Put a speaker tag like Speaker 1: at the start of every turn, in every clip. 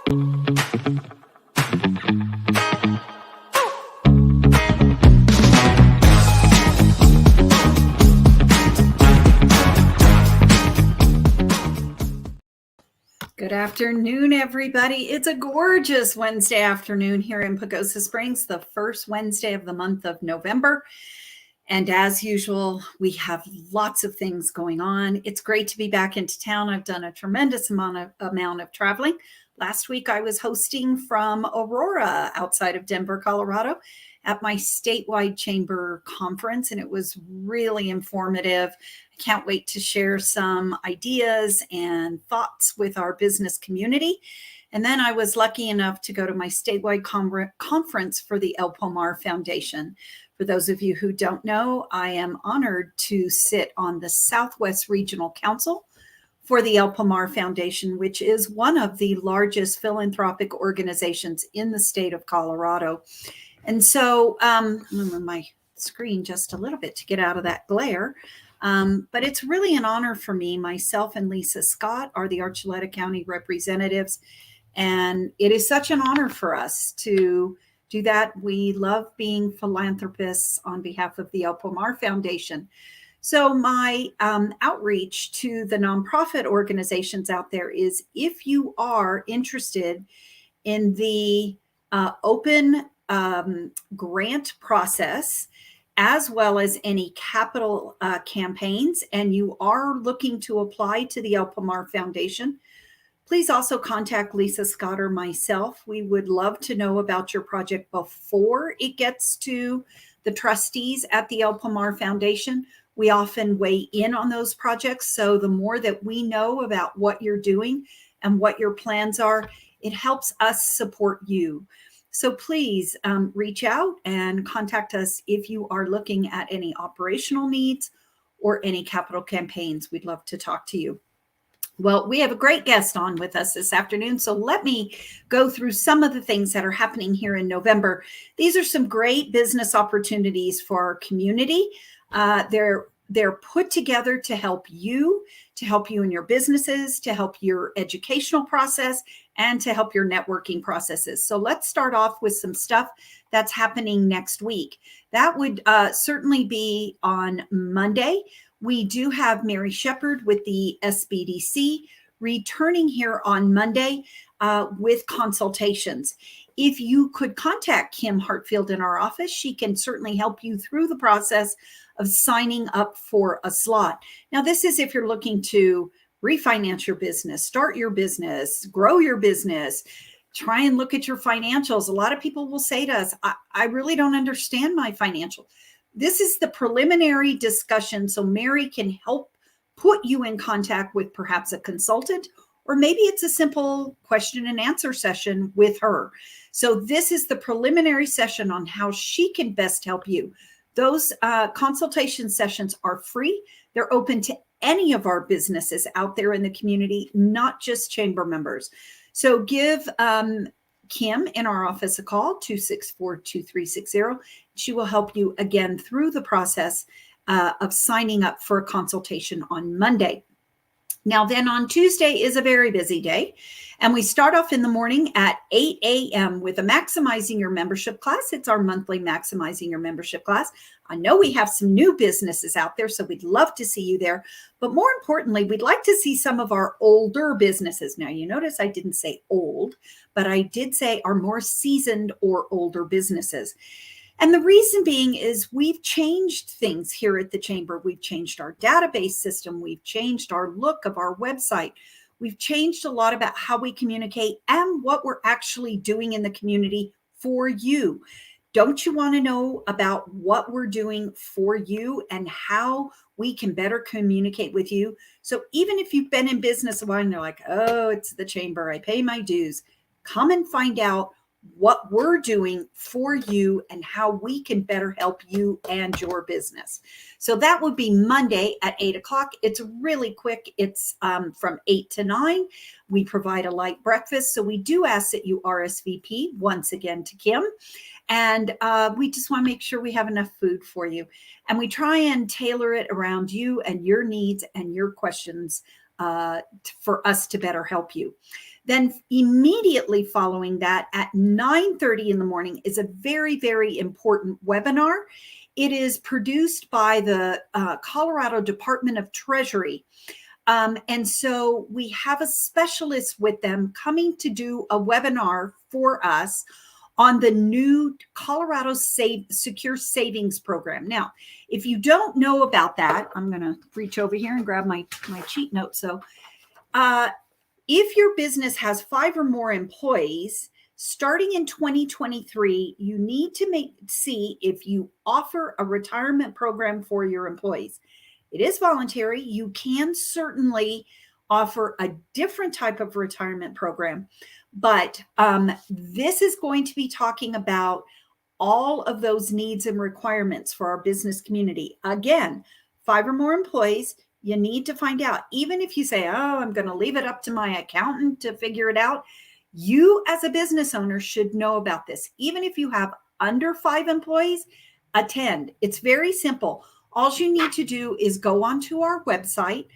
Speaker 1: Good afternoon, everybody. It's a gorgeous Wednesday afternoon here in Pagosa Springs, the first Wednesday of the month of November. And as usual, we have lots of things going on. It's great to be back into town. I've done a tremendous amount of traveling. Last week, I was hosting from Aurora outside of Denver, Colorado, at my statewide chamber conference, and it was really informative. I can't wait to share some ideas and thoughts with our business community. And then I was lucky enough to go to my statewide conference for the El Pomar Foundation. For those of you who don't know, I am honored to sit on the Southwest Regional Council for the El Pomar Foundation, which is one of the largest philanthropic organizations in the state of Colorado. And so I'm going to move my screen just a little bit to get out of that glare. But it's really an honor for me. Myself and Lisa Scott are the Archuleta County representatives. And it is such an honor for us to do that. We love being philanthropists on behalf of the El Pomar Foundation. So my outreach to the nonprofit organizations out there is, if you are interested in the open grant process, as well as any capital campaigns, and you are looking to apply to the El Pomar Foundation, please also contact Lisa Scott or myself. We would love to know about your project before it gets to the trustees at the El Pomar Foundation. We often weigh in on those projects. So the more that we know about what you're doing and what your plans are, it helps us support you. So please reach out and contact us if you are looking at any operational needs or any capital campaigns. We'd love to talk to you. Well, we have a great guest on with us this afternoon, so let me go through some of the things that are happening here in November. These are some great business opportunities for our community. They're put together to help you in your businesses, to help your educational process, and to help your networking processes. So let's start off with some stuff that's happening next week. That would certainly be on Monday. We do have Mary Shepard with the SBDC returning here on Monday with consultations. If you could contact Kim Hartfield in our office, she can certainly help you through the process of signing up for a slot. Now, this is if you're looking to refinance your business, start your business, grow your business, try and look at your financials. A lot of people will say to us, I really don't understand my financials. This is the preliminary discussion, so Mary can help put you in contact with perhaps a consultant, or maybe it's a simple question and answer session with her. So this is the preliminary session on how she can best help you. Those consultation sessions are free. They're open to any of our businesses out there in the community, not just chamber members. So give Kim in our office a call, 264-2360. She will help you again through the process of signing up for a consultation on Monday. Now, then on Tuesday is a very busy day, and we start off in the morning at 8 a.m. with a Maximizing Your Membership class. It's our monthly Maximizing Your Membership class. I know we have some new businesses out there, so we'd love to see you there. But more importantly, we'd like to see some of our older businesses. Now, you notice I didn't say old, but I did say our more seasoned or older businesses. And the reason being is we've changed things here at the Chamber. We've changed our database system. We've changed our look of our website. We've changed a lot about how we communicate and what we're actually doing in the community for you. Don't you want to know about what we're doing for you and how we can better communicate with you? So even if you've been in business a while and you're like, oh, it's the Chamber, I pay my dues, come and find out what we're doing for you and how we can better help you and your business. So that would be Monday at 8 o'clock. It's really quick. It's from 8 to 9. We provide a light breakfast. So we do ask that you RSVP once again to Kim. And we just want to make sure we have enough food for you. And we try and tailor it around you and your needs and your questions for us to better help you. Then immediately following that at 9:30 in the morning is a very, very important webinar. It is produced by the Colorado Department of Treasury. And so we have a specialist with them coming to do a webinar for us on the new Colorado Secure Savings Program. Now, if you don't know about that, I'm going to reach over here and grab my cheat note. So if your business has 5 or more employees, starting in 2023, you need to see if you offer a retirement program for your employees. It is voluntary. You can certainly offer a different type of retirement program, but this is going to be talking about all of those needs and requirements for our business community. Again, 5 or more employees, you need to find out. Even if you say, oh, I'm going to leave it up to my accountant to figure it out, you as a business owner should know about this. Even if you have under 5 employees, attend. It's very simple. All you need to do is go onto our website,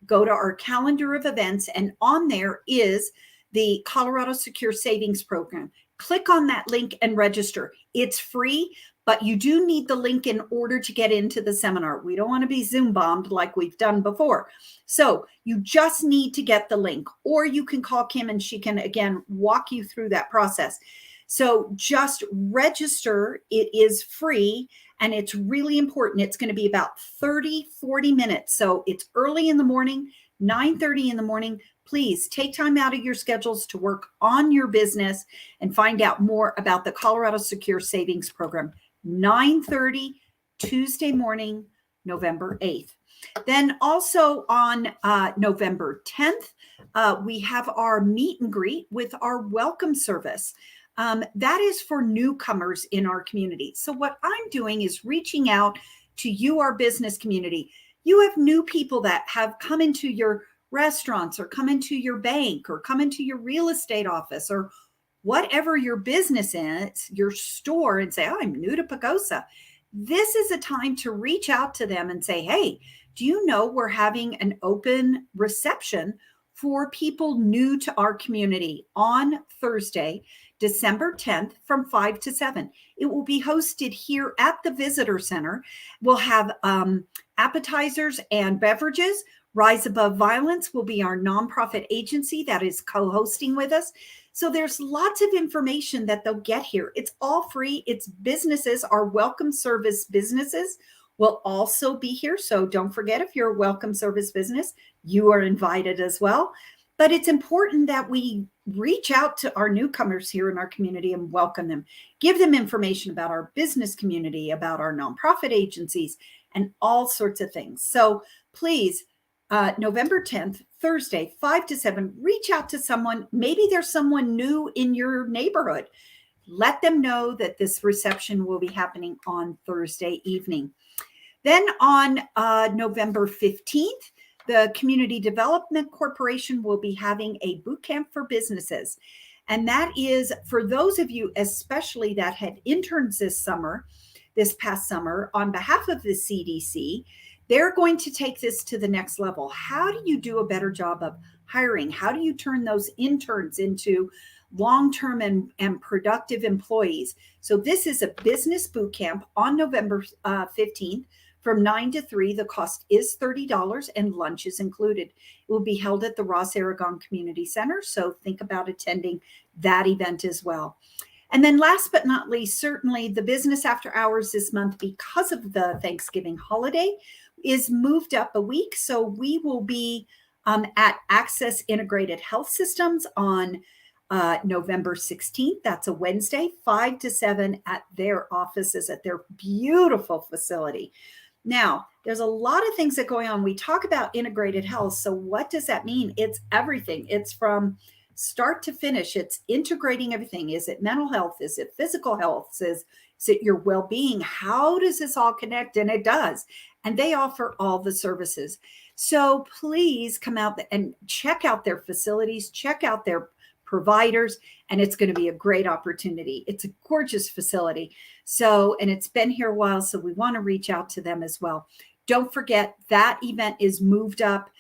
Speaker 1: go to our calendar of events, and on there is the Colorado Secure Savings Program. Click on that link and register. It's free, but you do need the link in order to get into the seminar. We don't want to be Zoom bombed like we've done before. So you just need to get the link, or you can call Kim and she can, again, walk you through that process. So just register. It is free and it's really important. It's going to be about 40 minutes. So it's early in the morning, 9:30 in the morning. Please take time out of your schedules to work on your business and find out more about the Colorado Secure Savings Program. 9:30 Tuesday morning, November 8th. Then also on November 10th, we have our meet and greet with our welcome service. That is for newcomers in our community. So what I'm doing is reaching out to you, our business community. You have new people that have come into your restaurants or come into your bank or come into your real estate office or whatever your business is, your store, and say, oh, I'm new to Pagosa. This is a time to reach out to them and say, hey, do you know we're having an open reception for people new to our community on Thursday, December 10th from 5 to 7. It will be hosted here at the Visitor Center. We'll have appetizers and beverages. Rise Above Violence will be our nonprofit agency that is co-hosting with us. So there's lots of information that they'll get here. It's all free. It's businesses. Our welcome service businesses will also be here. So don't forget, if you're a welcome service business, you are invited as well. But it's important that we reach out to our newcomers here in our community and welcome them. Give them information about our business community, about our nonprofit agencies, and all sorts of things. So please, November 10th, Thursday, 5 to 7, reach out to someone. Maybe there's someone new in your neighborhood. Let them know that this reception will be happening on Thursday evening. Then on November 15th, the Community Development Corporation will be having a boot camp for businesses. And that is for those of you, especially that had interns this past summer, on behalf of the CDC. They're going to take this to the next level. How do you do a better job of hiring? How do you turn those interns into long-term and productive employees? So this is a business boot camp on November 15th from 9 to 3. The cost is $30 and lunch is included. It will be held at the Ross Aragon Community Center. So think about attending that event as well. And then last but not least, certainly the business after hours this month, because of the Thanksgiving holiday, is moved up a week. So we will be at Access Integrated Health Systems on November 16th. That's a Wednesday, 5 to 7 at their offices at their beautiful facility. Now, there's a lot of things that go on. We talk about integrated health. So what does that mean? It's everything. It's from start to finish. It's integrating everything. Is it mental health? Is it physical health? Is it your well-being? How does this all connect? And it does. And they offer all the services. So please come out and check out their facilities, check out their providers, and it's going to be a great opportunity. It's a gorgeous facility. So, and it's been here a while, so we want to reach out to them as well. Don't forget that event is moved up.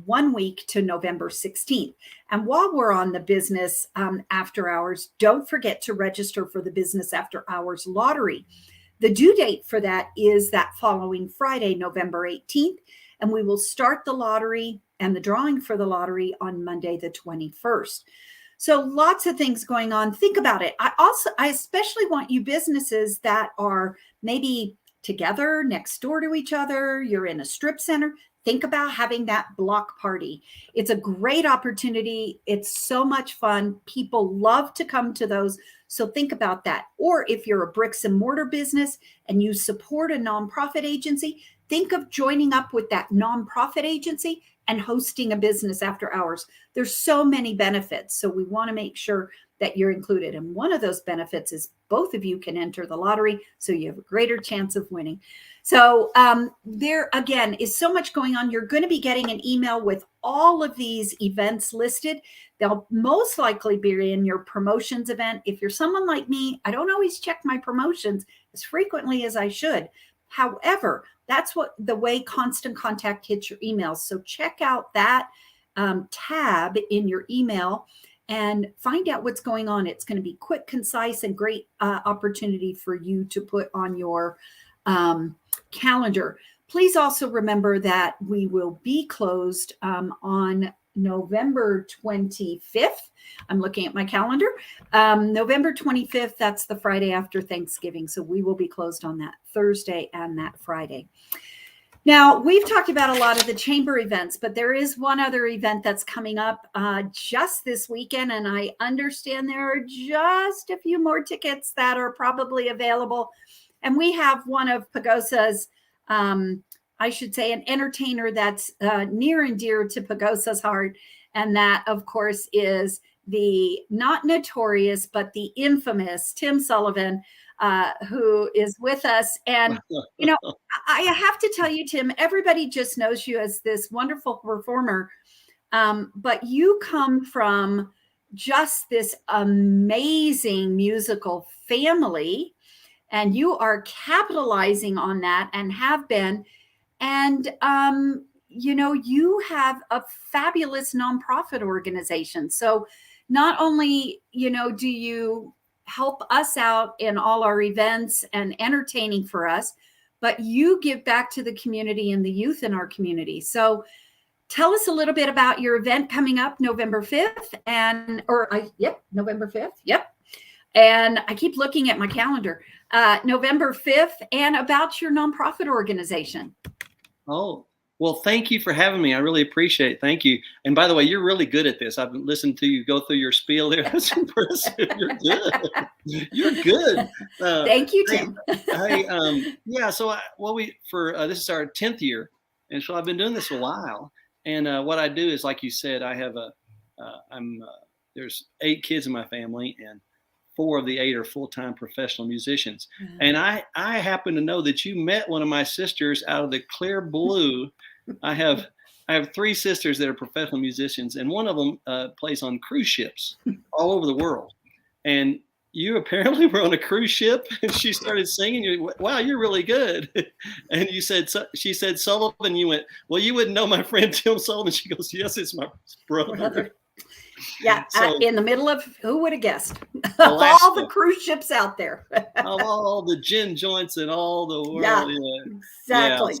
Speaker 1: 1 week to November 16th. And while we're on the business after hours, don't forget to register for the business after hours lottery. The due date for that is that following Friday, November 18th, and we will start the lottery and the drawing for the lottery on Monday, the 21st. So lots of things going on. Think about it. I especially want you businesses that are maybe together next door to each other, you're in a strip center. Think about having that block party. It's a great opportunity. It's so much fun. People love to come to those. So think about that. Or if you're a bricks and mortar business and you support a nonprofit agency, think of joining up with that nonprofit agency and hosting a business after hours. There's so many benefits. So we want to make sure that you're included. And one of those benefits is both of you can enter the lottery, so you have a greater chance of winning. So there, again, is so much going on. You're going to be getting an email with all of these events listed. They'll most likely be in your promotions event. If you're someone like me, I don't always check my promotions as frequently as I should. However, that's what the way Constant Contact hits your emails. So check out that tab in your email and find out what's going on. It's going to be quick, concise, and great opportunity for you to put on your calendar. Please also remember that we will be closed on November 25th. I'm looking at my calendar. November 25th, that's the Friday after Thanksgiving. So we will be closed on that Thursday and that Friday. Now, we've talked about a lot of the chamber events, but there is one other event that's coming up just this weekend. And I understand there are just a few more tickets that are probably available. And we have one of Pagosa's, I should say, an entertainer that's near and dear to Pagosa's heart. And that, of course, is the not notorious, but the infamous Tim Sullivan, who is with us. And, you know, I have to tell you, Tim, everybody just knows you as this wonderful performer. But you come from just this amazing musical family, and you are capitalizing on that and have been. And, you know, you have a fabulous nonprofit organization. So not only, you know, do you help us out in all our events and entertaining for us, but you give back to the community and the youth in our community. So tell us a little bit about your event coming up November 5th November 5th. Yep. And I keep looking at my calendar, November 5th, and about your nonprofit organization.
Speaker 2: Oh, well, thank you for having me. I really appreciate it. Thank you. And by the way, you're really good at this. I've listened to you go through your spiel there. That's impressive. You're good. You're good.
Speaker 1: Thank you, Tim.
Speaker 2: Yeah. So this is our 10th year. And so I've been doing this a while. And what I do is, like you said, I have there's 8 kids in my family, and 4 of the 8 are full-time professional musicians. Mm-hmm. And I happen to know that you met one of my sisters out of the clear blue. I have 3 sisters that are professional musicians, and one of them plays on cruise ships all over the world. And you apparently were on a cruise ship, and she started singing. Wow, you're really good. And she said Sullivan. You went, well, you wouldn't know my friend Tim Sullivan. She goes, yes, it's my brother.
Speaker 1: Yeah, so, in the middle of, who would have guessed? All the cruise ships out there.
Speaker 2: all the gin joints and all the world.
Speaker 1: Yeah, exactly.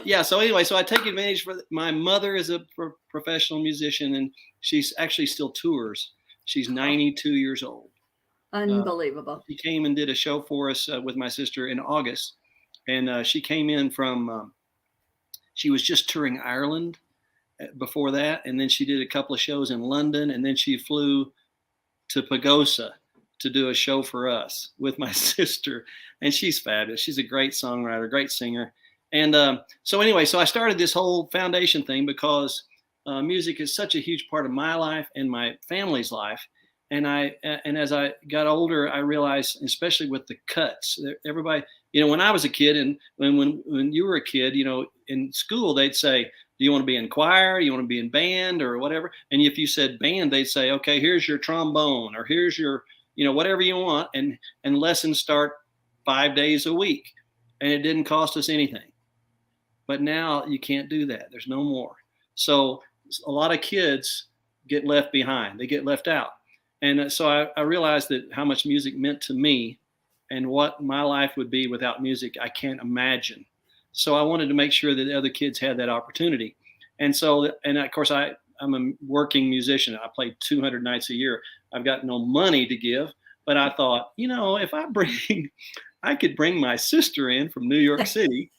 Speaker 2: Yeah, so anyway, so I take advantage my mother is a professional musician, and she's actually still tours. She's 92 years old.
Speaker 1: Unbelievable.
Speaker 2: She came and did a show for us with my sister in August. And she came in from, she was just touring Ireland before that, and then she did a couple of shows in London, and then she flew to Pagosa to do a show for us with my sister. And she's fabulous. She's a great songwriter, great singer. And so anyway, so I started this whole foundation thing because music is such a huge part of my life and my family's life. And as I got older, I realized, especially with the cuts, everybody, you know, when I was a kid, and when you were a kid, you know, in school, they'd say, do you want to be in choir? You want to be in band or whatever? And if you said band, they'd say, okay, here's your trombone, or here's your, you know, whatever you want. And lessons start 5 days a week, and it didn't cost us anything. But now you can't do that. There's no more. So a lot of kids get left behind. They get left out. And so I realized that how much music meant to me and what my life would be without music, I can't imagine. So I wanted to make sure that the other kids had that opportunity. And so, and of course, I'm a working musician. I play 200 nights a year. I've got no money to give, but I thought, if I could bring my sister in from New York City,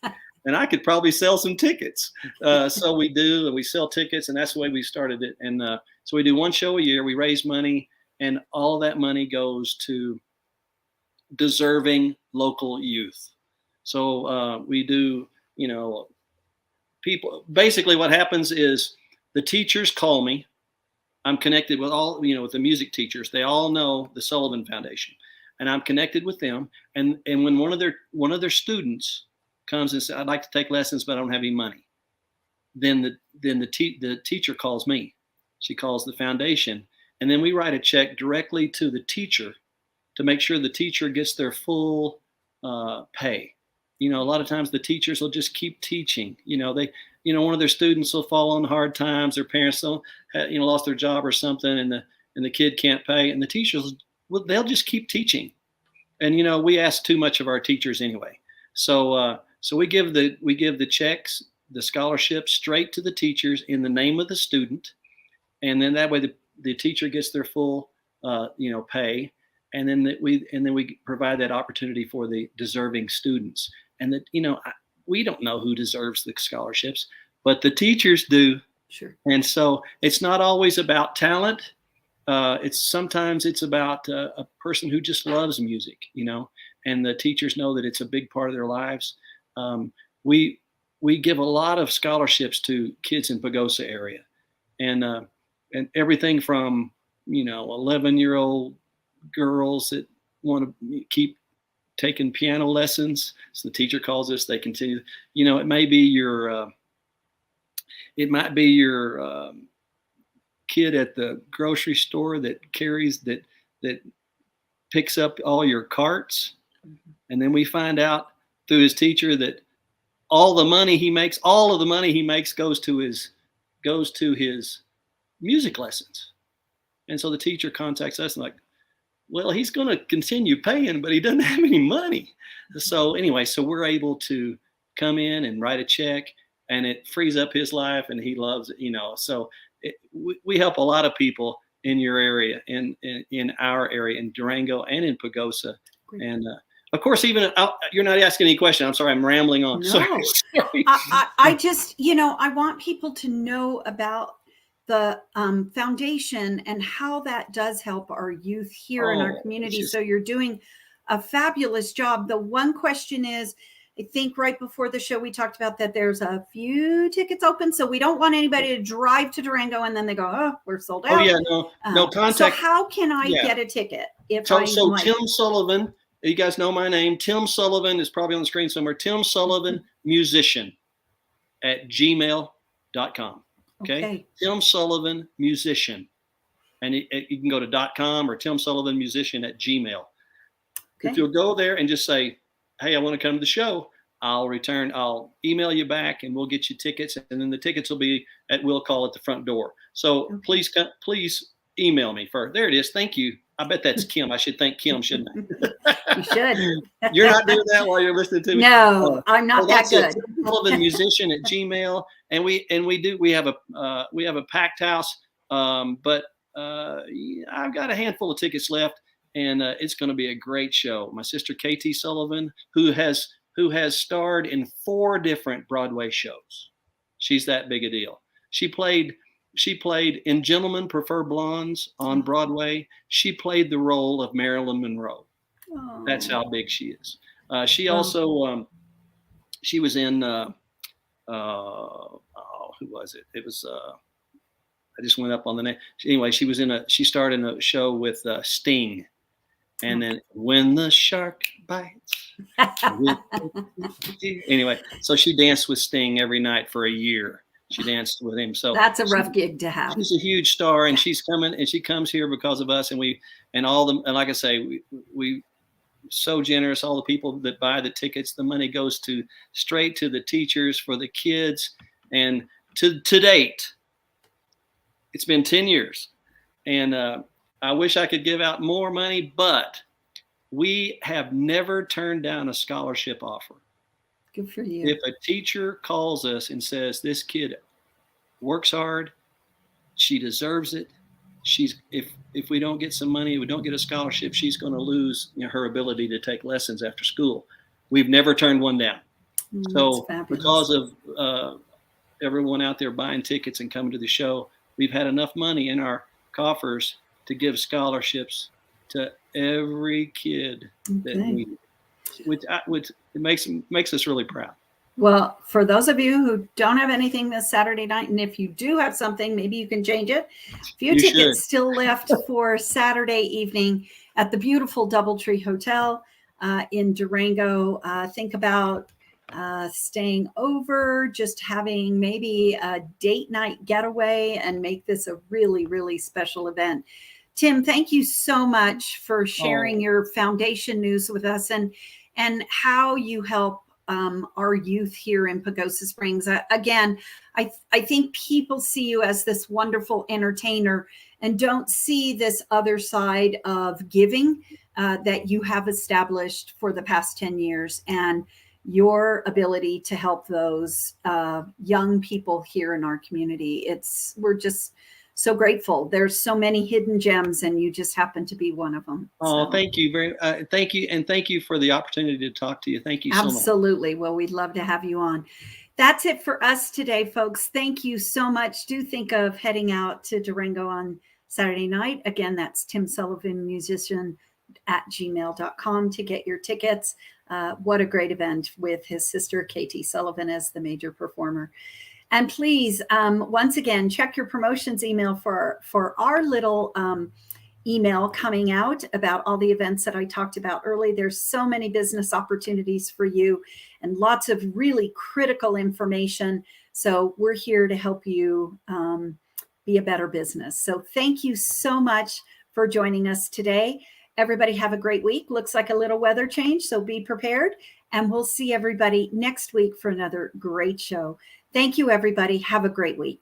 Speaker 2: and I could probably sell some tickets. So we do, and we sell tickets, and that's the way we started it. And so we do one show a year. We raise money, and all of that money goes to deserving local youth. So we do, people. Basically, what happens is the teachers call me. I'm connected with all, with the music teachers. They all know the Sullivan Foundation, and I'm connected with them. And when one of their students comes and says, "I'd like to take lessons, but I don't have any money," then the teacher calls me. She calls the foundation, and then we write a check directly to the teacher to make sure the teacher gets their full pay. A lot of times the teachers will just keep teaching. One of their students will fall on hard times. Their parents lost their job or something, and the kid can't pay, and the teachers, they'll just keep teaching. And we ask too much of our teachers anyway. So we give the checks, the scholarships straight to the teachers in the name of the student, and then that way the teacher gets their full pay, and then we provide that opportunity for the deserving students. And that we don't know who deserves the scholarships, but the teachers do.
Speaker 1: Sure.
Speaker 2: And so it's not always about talent. Sometimes it's about a person who just loves music, and the teachers know that it's a big part of their lives. We give a lot of scholarships to kids in Pagosa area, and everything from 11-year-old girls that want to keep taking piano lessons. So the teacher calls us. They continue. It might be your kid at the grocery store that picks up all your carts, and then we find out through his teacher that all of the money he makes goes to his music lessons. And so the teacher contacts us and like, well, he's going to continue paying, but he doesn't have any money. So anyway, so we're able to come in and write a check, and it frees up his life, and he loves it, So we help a lot of people in your area, in our area, in Durango and in Pagosa. Great. And of course, even you're not asking any question. I'm sorry, I'm rambling on.
Speaker 1: No.
Speaker 2: Sorry.
Speaker 1: I just, I want people to know about the foundation and how that does help our youth here in our community. So you're doing a fabulous job. The one question is, I think right before the show, we talked about that there's a few tickets open. So we don't want anybody to drive to Durango and then they go, oh, we're sold out.
Speaker 2: Oh yeah, no contact.
Speaker 1: So how can I get a ticket?
Speaker 2: So Tim Sullivan, you guys know my name. Tim Sullivan is probably on the screen somewhere. Tim Sullivan Musician at gmail.com. Okay. Tim Sullivan Musician. And you can go to .com or Tim Sullivan Musician at Gmail. Okay. If you'll go there and just say, hey, I want to come to the show, I'll email you back and we'll get you tickets. And then the tickets will be at will call at the front door. So please email me first. There it is. Thank you. I bet that's Kim. I should thank Kim, shouldn't I?
Speaker 1: You should.
Speaker 2: You're not doing that while you're listening to me?
Speaker 1: No, I'm not that good.
Speaker 2: Sullivan Musician at Gmail. And we have a packed house. But I've got a handful of tickets left, and it's going to be a great show. My sister KT Sullivan, who has starred in 4 different Broadway shows. She's that big a deal. She played in Gentlemen Prefer Blondes on Broadway. She played the role of Marilyn Monroe. Oh. That's how big she is. She also she was in who was it? It was I just went up on the name. Anyway, she starred in a show with Sting. And then When the Shark Bites. Anyway, so she danced with Sting every night for a year. She danced with him. So
Speaker 1: that's a rough gig to have.
Speaker 2: She's a huge star, and she's coming, and she comes here because of us. And like I say, we so generous. All the people that buy the tickets, the money goes straight to the teachers for the kids. And to date, it's been 10 years. And I wish I could give out more money, but we have never turned down a scholarship offer.
Speaker 1: Good for you.
Speaker 2: If a teacher calls us and says, this kid works hard, she deserves it. If we don't get some money, we don't get a scholarship, she's going to lose her ability to take lessons after school. We've never turned one down. So because of everyone out there buying tickets and coming to the show, we've had enough money in our coffers to give scholarships to every kid that needs it, which it makes us really proud.
Speaker 1: Well, for those of you who don't have anything this Saturday night, and if you do have something, maybe you can change it. A few tickets still left for Saturday evening at the beautiful Doubletree Hotel in Durango. Think about staying over, just having maybe a date night getaway, and make this a really, really special event. Tim, thank you so much for sharing your foundation news with us and how you help our youth here in Pagosa Springs. Again, I think people see you as this wonderful entertainer and don't see this other side of giving that you have established for the past 10 years and your ability to help those young people here in our community. We're just so grateful. There's so many hidden gems, and you just happen to be one of them.
Speaker 2: Oh, thank you thank you, and thank you for the opportunity to talk to you. Thank you so much.
Speaker 1: Absolutely. Well, we'd love to have you on. That's it for us today, folks. Thank you so much. Do think of heading out to Durango on Saturday night. Again, that's Tim Sullivan, musician @gmail.com to get your tickets. What a great event with his sister, Katie Sullivan, as the major performer. And please, once again, check your promotions email for our little email coming out about all the events that I talked about early. There's so many business opportunities for you and lots of really critical information. So we're here to help you be a better business. So thank you so much for joining us today. Everybody have a great week. Looks like a little weather change, so be prepared. And we'll see everybody next week for another great show. Thank you, everybody. Have a great week.